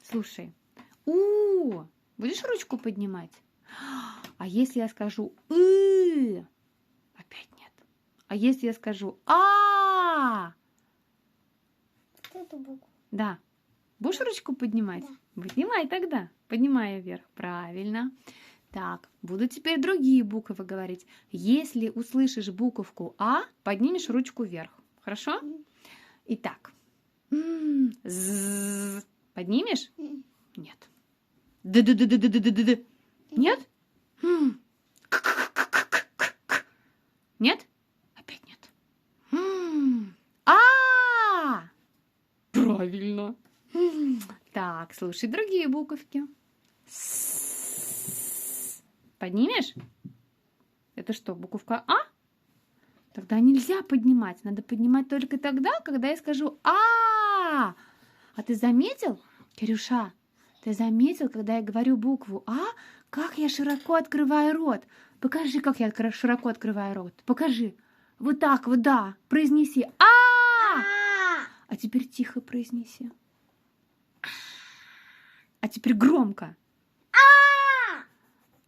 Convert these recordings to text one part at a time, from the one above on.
Слушай. У. Будешь ручку поднимать? А если я скажу «ы»? Опять нет. А если я скажу «а»? Эту букву. Да. Будешь ручку поднимать? Да. Поднимай тогда. Поднимай вверх. Правильно. Так, буду теперь другие буквы говорить. Если услышишь буковку «а», поднимешь ручку вверх. Хорошо? Итак. З. Поднимешь? Нет. Д-д-д-д-д-д-д-д. Нет? Нет? Опять нет. А! Правильно. Так, слушай другие буковки. Поднимешь? Это что, буковка А? Тогда нельзя поднимать. Надо поднимать только тогда, когда я скажу А. А ты заметил, Кирюша? Ты заметил, когда я говорю букву А, как я широко открываю рот? Покажи, как я широко открываю рот. Покажи. Вот так вот, да. Произнеси А. А теперь тихо произнеси. А теперь громко.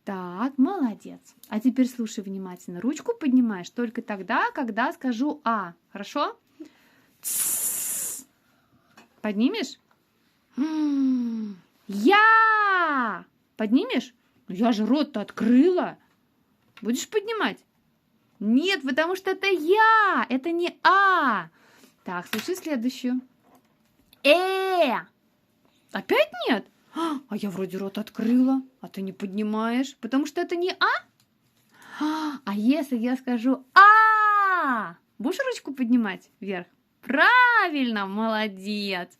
Так, молодец. А теперь слушай внимательно. Ручку поднимаешь только тогда, когда скажу А. Хорошо? Поднимешь? Я! Поднимешь? Ну я же рот-то открыла. Будешь поднимать? Нет, потому что это я. Это не А. Так, слушай следующую. Опять нет? А я вроде рот открыла, а ты не поднимаешь, потому что это не А. А если я скажу А, будешь ручку поднимать вверх? Правильно, молодец.